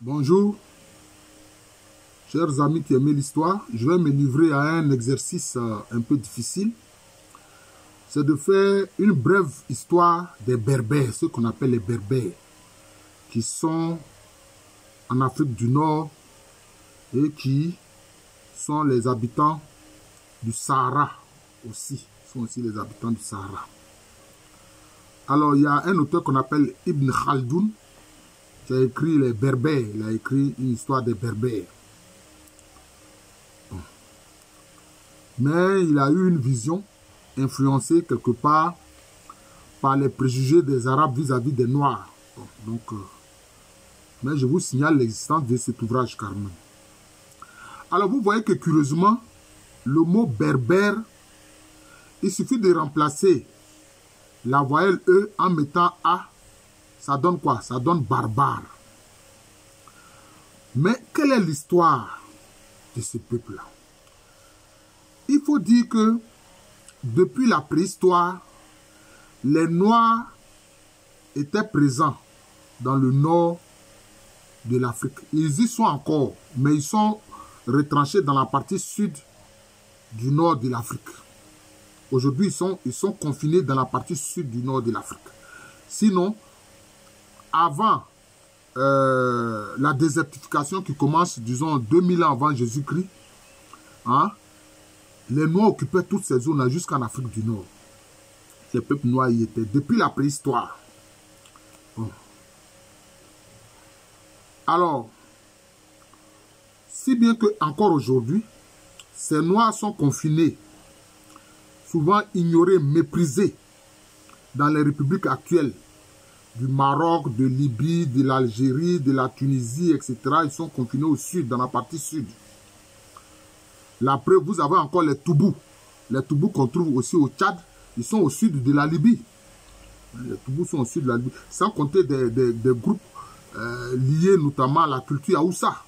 Bonjour, chers amis qui aiment l'histoire. Je vais me livrer à un exercice un peu difficile. C'est de faire une brève histoire des Berbères, ceux qu'on appelle les Berbères, qui sont en Afrique du Nord et qui sont les habitants du Sahara aussi. Ils sont aussi les habitants du Sahara. Alors, il y a un auteur qu'on appelle Ibn Khaldoun, qui a écrit les Berbères. Il a écrit une histoire des Berbères. Mais il a eu une vision influencée quelque part par les préjugés des Arabes vis-à-vis des Noirs. Mais je vous signale l'existence de cet ouvrage quand même. Alors vous voyez que curieusement, le mot berbère, il suffit de remplacer la voyelle E en mettant A. Ça donne quoi? Ça donne barbare. Mais quelle est l'histoire de ce peuple-là? Il faut dire que depuis la préhistoire, les Noirs étaient présents dans le nord de l'Afrique. Ils y sont encore, mais ils sont retranchés dans la partie sud du nord de l'Afrique. Aujourd'hui, ils sont confinés dans la partie sud du nord de l'Afrique. Sinon, avant la désertification qui commence, disons, 2000 ans avant Jésus-Christ, hein, les Noirs occupaient toutes ces zones-là jusqu'en Afrique du Nord. Les peuples noirs y étaient depuis la préhistoire. Bon. Alors, si bien que encore aujourd'hui, ces Noirs sont confinés, souvent ignorés, méprisés dans les républiques actuelles du Maroc, de Libye, de l'Algérie, de la Tunisie, etc. Ils sont confinés au sud, dans la partie sud. La preuve, vous avez encore les Toubous. Les Toubous qu'on trouve aussi au Tchad, ils sont au sud de la Libye. Les Toubous sont au sud de la Libye. Sans compter des groupes liés notamment à la culture Haoussa,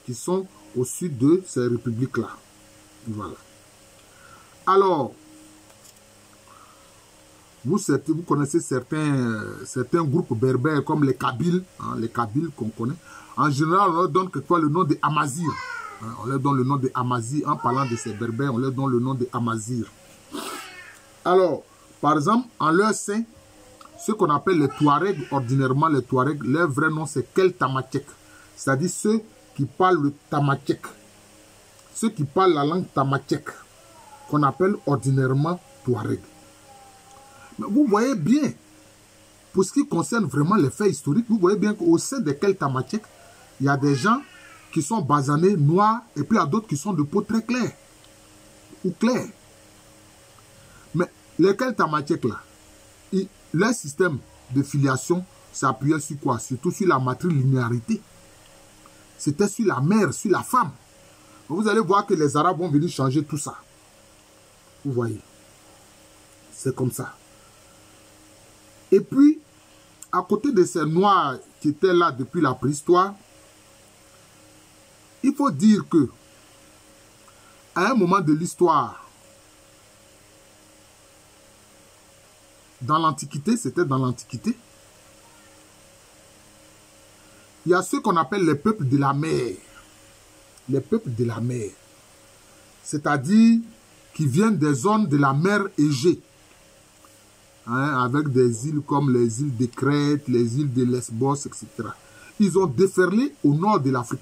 qui sont au sud de ces républiques-là. Voilà. Alors, vous connaissez certains groupes berbères comme les Kabyles, hein, les Kabyles qu'on connaît. En général, on leur donne quelquefois le nom des Amazirs. On leur donne le nom des Amazirs. En parlant de ces berbères, on leur donne le nom des Amazirs. Alors, par exemple, en leur sein, ce qu'on appelle les Touaregs, ordinairement les Touaregs, leur vrai nom c'est Kel Tamatchek. C'est-à-dire ceux qui parlent le Tamatchek. Ceux qui parlent la langue Tamatchek, qu'on appelle ordinairement Touaregs. Mais vous voyez bien, pour ce qui concerne vraiment les faits historiques, vous voyez bien qu'au sein de Kel Tamatchek, il y a des gens qui sont basanés, noirs, et puis il y a d'autres qui sont de peau très claire, ou claire. Mais les Kel Tamatchek là, leur système de filiation s'appuyait sur quoi? Surtout sur la matrilinéarité. C'était sur la mère, sur la femme. Vous allez voir que les Arabes vont venir changer tout ça. Vous voyez. C'est comme ça. Et puis, à côté de ces Noirs qui étaient là depuis la préhistoire, il faut dire que, à un moment de l'histoire, dans l'Antiquité, c'était dans l'Antiquité, il y a ceux qu'on appelle les peuples de la mer. Les peuples de la mer. C'est-à-dire qui viennent des zones de la mer Égée. Hein, avec des îles comme les îles de Crète, les îles de Lesbos, etc. Ils ont déferlé au nord de l'Afrique.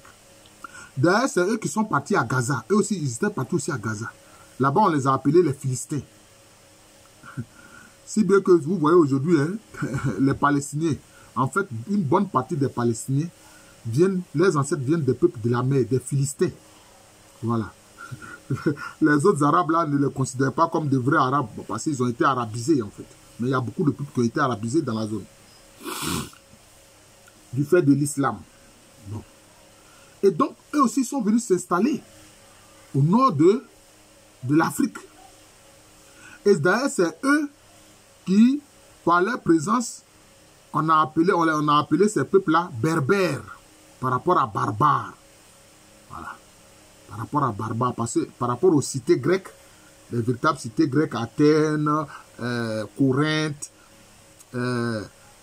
D'ailleurs, c'est eux qui sont partis à Gaza. Eux aussi, ils étaient partis aussi à Gaza. Là-bas, on les a appelés les Philistins. Si bien que vous voyez aujourd'hui, hein, les Palestiniens, en fait, une bonne partie des Palestiniens, les ancêtres viennent des peuples de la mer, des Philistins. Voilà. Les autres Arabes, là, ne les considèrent pas comme des vrais Arabes, parce qu'ils ont été arabisés, en fait. Mais il y a beaucoup de peuples qui ont été arabisés dans la zone. Du fait de l'islam. Bon. Et donc, eux aussi sont venus s'installer au nord de l'Afrique. Et d'ailleurs, c'est eux qui, par leur présence, on a appelé ces peuples-là berbères, par rapport à barbares. Voilà. Par rapport à barbares, parce que par rapport aux cités grecques, les véritables cités grecques, Athènes, Corinthe,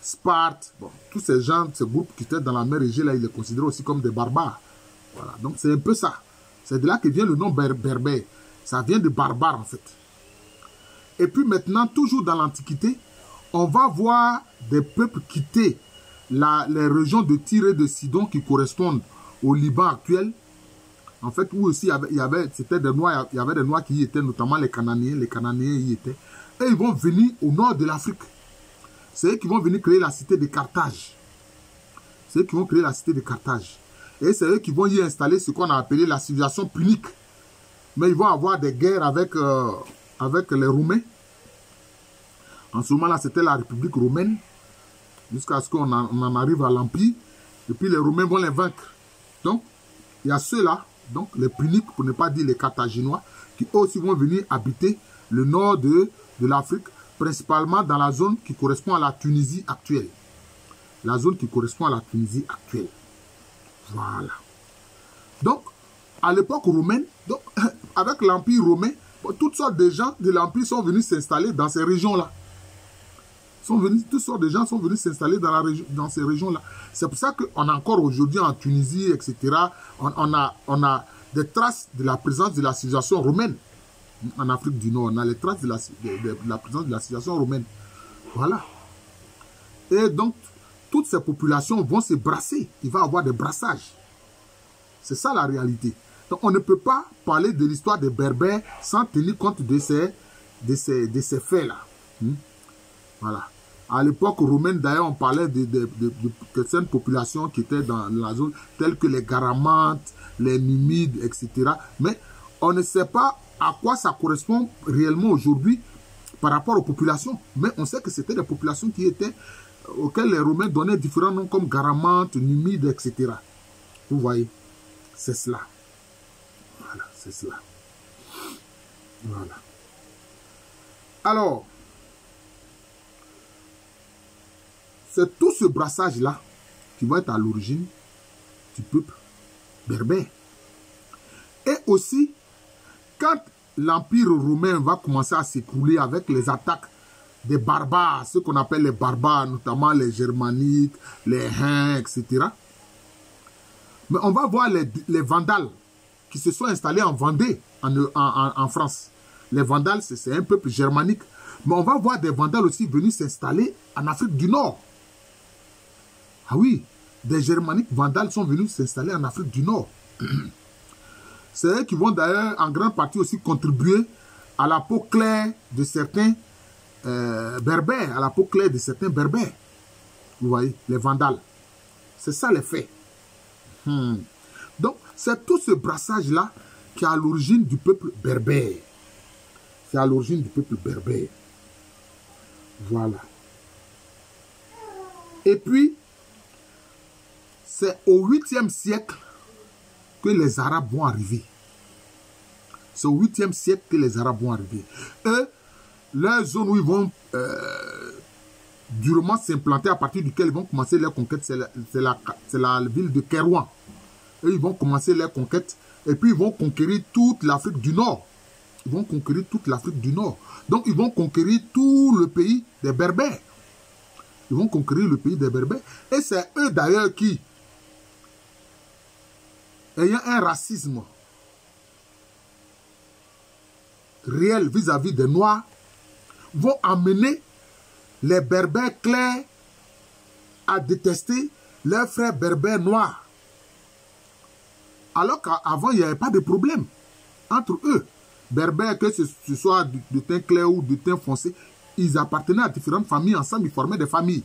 Sparte, bon, tous ces gens, ces groupes qui étaient dans la mer Égée, là, ils les considéraient aussi comme des barbares. Voilà, donc c'est un peu ça. C'est de là que vient le nom berbère. Ça vient de barbare, en fait. Et puis maintenant, toujours dans l'Antiquité, on va voir des peuples quitter les régions de Tyr et de Sidon qui correspondent au Liban actuel. En fait, où aussi c'était des Noirs, il y avait des Noirs qui y étaient, notamment les Cananéens y étaient. Et ils vont venir au nord de l'Afrique. C'est eux qui vont venir créer la cité de Carthage. C'est eux qui vont créer la cité de Carthage. Et c'est eux qui vont y installer ce qu'on a appelé la civilisation punique. Mais ils vont avoir des guerres avec les Roumains. En ce moment-là, c'était la République romaine. Jusqu'à ce qu'on en arrive à l'Empire. Et puis les Romains vont les vaincre. Donc, il y a ceux-là, donc les Puniques, pour ne pas dire les Carthaginois, qui aussi vont venir habiter le nord de l'Afrique, principalement dans la zone qui correspond à la Tunisie actuelle. La zone qui correspond à la Tunisie actuelle. Voilà. Donc, à l'époque romaine, donc, avec l'Empire romain, toutes sortes de gens de l'Empire sont venus s'installer dans ces régions-là. Toutes sortes de gens sont venus s'installer dans ces régions-là. C'est pour ça qu'on a encore aujourd'hui en Tunisie, etc., on a des traces de la présence de la civilisation romaine. En Afrique du Nord, on a les traces de la présence de la civilisation romaine. Voilà. Et donc, toutes ces populations vont se brasser. Il va y avoir des brassages. C'est ça la réalité. Donc, on ne peut pas parler de l'histoire des Berbères sans tenir compte de ces faits-là. Voilà. À l'époque romaine, d'ailleurs, on parlait de certaines populations qui étaient dans la zone, telles que les Garamantes, les Numides, etc. Mais on ne sait pas à quoi ça correspond réellement aujourd'hui par rapport aux populations. Mais on sait que c'était des populations auxquelles les Romains donnaient différents noms comme Garamantes, Numides, etc. Vous voyez, c'est cela. Voilà, c'est cela. Voilà. Alors, c'est tout ce brassage-là qui va être à l'origine du peuple berbère. Et aussi, quand l'Empire romain va commencer à s'écrouler avec les attaques des barbares, ce qu'on appelle les barbares, notamment les Germaniques, les Huns, etc. Mais on va voir les Vandales qui se sont installés en Vendée, en France. Les Vandales, c'est un peuple germanique. Mais on va voir des Vandales aussi venir s'installer en Afrique du Nord. Ah oui, des Germaniques Vandales sont venus s'installer en Afrique du Nord. C'est eux qui vont d'ailleurs en grande partie aussi contribuer à la peau claire de certains Berbères, à la peau claire de certains Berbères. Vous voyez, les Vandales. C'est ça les faits. Donc, c'est tout ce brassage-là qui est à l'origine du peuple berbère. C'est à l'origine du peuple berbère. Voilà. Et puis, c'est au 8e siècle que les Arabes vont arriver. C'est au 8e siècle que les Arabes vont arriver. Eux, leur zone où ils vont durement s'implanter, à partir duquel ils vont commencer leur conquête, c'est la ville de Kérouan. Eux, ils vont commencer leur conquête et puis ils vont conquérir toute l'Afrique du Nord. Ils vont conquérir toute l'Afrique du Nord. Donc, ils vont conquérir tout le pays des Berbères. Ils vont conquérir le pays des Berbères. Et c'est eux d'ailleurs qui, ayant un racisme réel vis-à-vis des Noirs, vont amener les Berbères clairs à détester leurs frères Berbères noirs. Alors qu'avant, il n'y avait pas de problème entre eux. Berbères, que ce soit de teint clair ou de teint foncé, ils appartenaient à différentes familles. Ensemble, ils formaient des familles.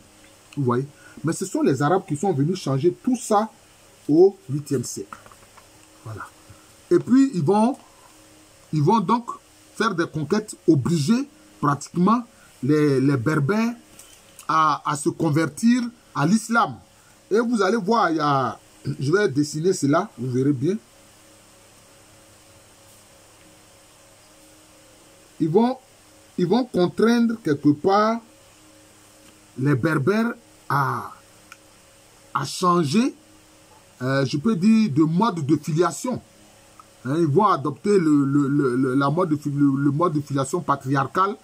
Vous voyez. Mais ce sont les Arabes qui sont venus changer tout ça au 8e siècle. Voilà. Et puis, ils vont donc faire des conquêtes, obliger pratiquement les Berbères à se convertir à l'islam. Et vous allez voir, je vais dessiner cela, vous verrez bien. Ils vont contraindre quelque part les Berbères à changer, je peux dire, de mode de filiation. Ils vont adopter le mode de filiation patriarcale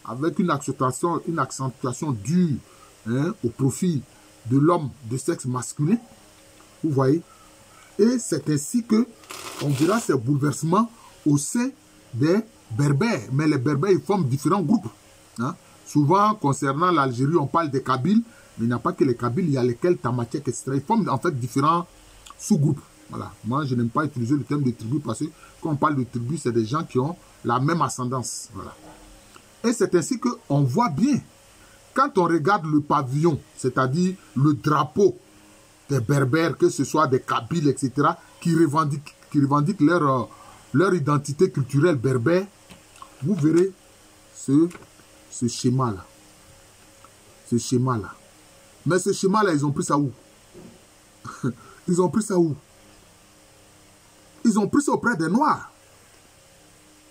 avec une accentuation dure hein, au profit de l'homme de sexe masculin. Vous voyez? Et c'est ainsi que on verra ces bouleversements au sein des Berbères. Mais les Berbères, ils forment différents groupes. Hein. Souvent, concernant l'Algérie, on parle des Kabyles, mais il n'y a pas que les Kabyles, il y a lesquels Tamatiek, etc. Ils forment en fait différents sous-groupes. Voilà. Moi, je n'aime pas utiliser le terme de tribu parce que quand on parle de tribu, c'est des gens qui ont la même ascendance. Voilà. Et c'est ainsi qu'on voit bien, quand on regarde le pavillon, c'est-à-dire le drapeau des Berbères, que ce soit des Kabyles, etc., qui revendiquent leur identité culturelle berbère, vous verrez ce schéma-là. Ce schéma-là. Mais ce schéma-là, ils ont pris ça où? Ils ont pris ça où? Ils ont pris ça auprès des Noirs.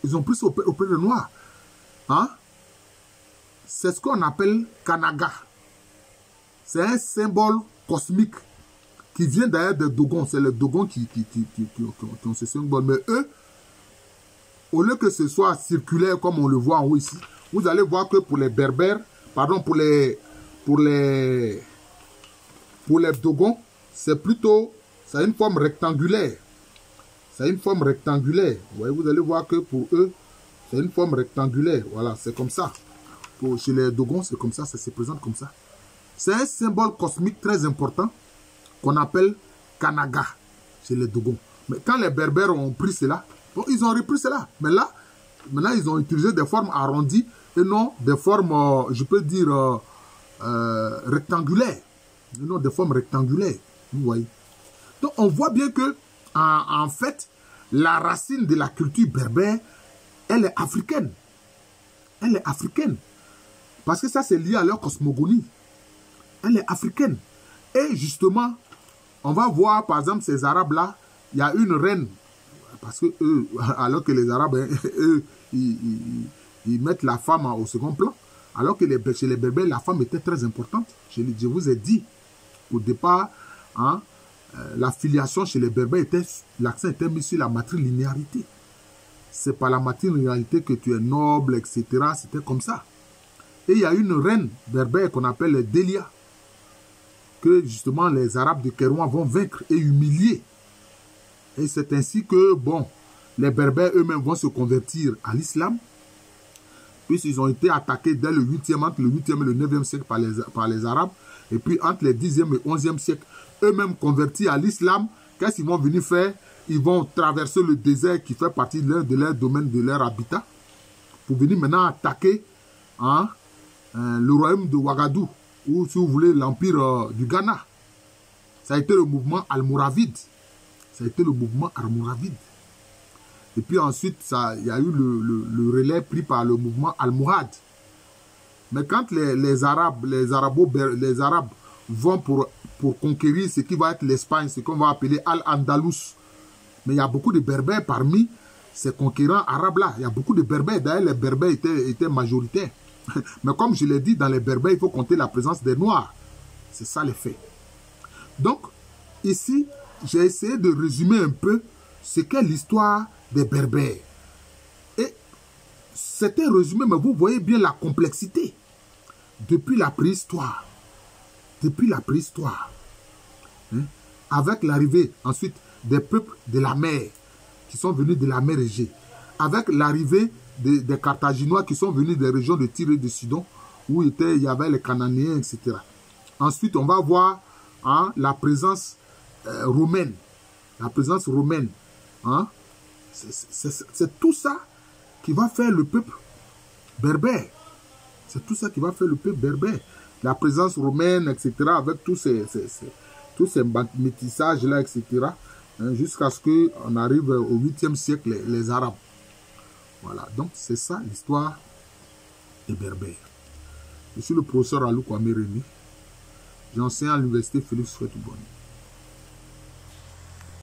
Ils ont pris ça auprès des Noirs. Hein? C'est ce qu'on appelle Kanaga. C'est un symbole cosmique qui vient d'ailleurs des Dogons. C'est les Dogons qui ont ce symbole. Mais eux, au lieu que ce soit circulaire comme on le voit en haut ici, vous allez voir que pour les Berbères, pardon, pour les Dogons, c'est plutôt, ça a une forme rectangulaire. Ça a une forme rectangulaire. Vous voyez, vous allez voir que pour eux, c'est une forme rectangulaire. Voilà, c'est comme ça. Chez les Dogons, c'est comme ça, ça se présente comme ça. C'est un symbole cosmique très important qu'on appelle Kanaga chez les Dogons. Mais quand les Berbères ont pris cela, bon, ils ont repris cela. Mais là, maintenant, ils ont utilisé des formes arrondies et non des formes, je peux dire, rectangulaires. Et non des formes rectangulaires. Vous voyez. Donc, on voit bien que, en fait, la racine de la culture berbère, elle est africaine. Elle est africaine. Parce que ça, c'est lié à leur cosmogonie. Elle est africaine. Et justement, on va voir, par exemple, ces Arabes-là, il y a une reine. Parce que eux, alors que les Arabes, eux, ils mettent la femme au second plan. Alors que chez les Berbères, la femme était très importante. Je vous ai dit, au départ, hein, la filiation chez les Berbères, l'accent était mis sur la matrilinéarité. C'est par la matrilinéarité que tu es noble, etc. C'était comme ça. Et il y a une reine berbère qu'on appelle Delia, que justement les Arabes de Kérouan vont vaincre et humilier. Et c'est ainsi que, bon, les Berbères eux-mêmes vont se convertir à l'islam, puisqu'ils ont été attaqués dès le 8e, entre le 8e et le 9e siècle par les Arabes, et puis entre les 10e et 11e siècle, eux-mêmes convertis à l'islam. Qu'est-ce qu'ils vont venir faire? Ils vont traverser le désert qui fait partie de leur domaine, de leur habitat, pour venir maintenant attaquer, hein, le royaume de Ouagadougou, ou si vous voulez l'empire du Ghana. Ça a été le mouvement almoravide. Ça a été le mouvement almoravide. Et puis ensuite, il y a eu le relais pris par le mouvement almohade. Mais quand les Arabes vont pour conquérir ce qui va être l'Espagne, ce qu'on va appeler Al-Andalus. Mais il y a beaucoup de Berbères parmi ces conquérants arabes-là. Il y a beaucoup de Berbères. D'ailleurs, les Berbères étaient majoritaires. Mais comme je l'ai dit, dans les Berbères, il faut compter la présence des Noirs. C'est ça les faits. Donc, ici, j'ai essayé de résumer un peu ce qu'est l'histoire des Berbères. Et c'était résumé, mais vous voyez bien la complexité. Depuis la préhistoire. Depuis la préhistoire. Hein, avec l'arrivée, ensuite, des peuples de la mer, qui sont venus de la mer Égée. Avec l'arrivée des Carthaginois qui sont venus des régions de Tyr et de Sidon, où il y avait les Cananéens, etc. Ensuite, on va voir, hein, la présence romaine. La présence romaine. Hein. C'est tout ça qui va faire le peuple berbère. C'est tout ça qui va faire le peuple berbère. La présence romaine, etc., avec tous ces métissages-là, etc., hein, jusqu'à ce qu'on arrive au 8e siècle, les Arabes. Voilà, donc c'est ça l'histoire des Berbères. Je suis le professeur Alou Kwame Rémy. J'enseigne à l'université Félix Houphouët-Boigny.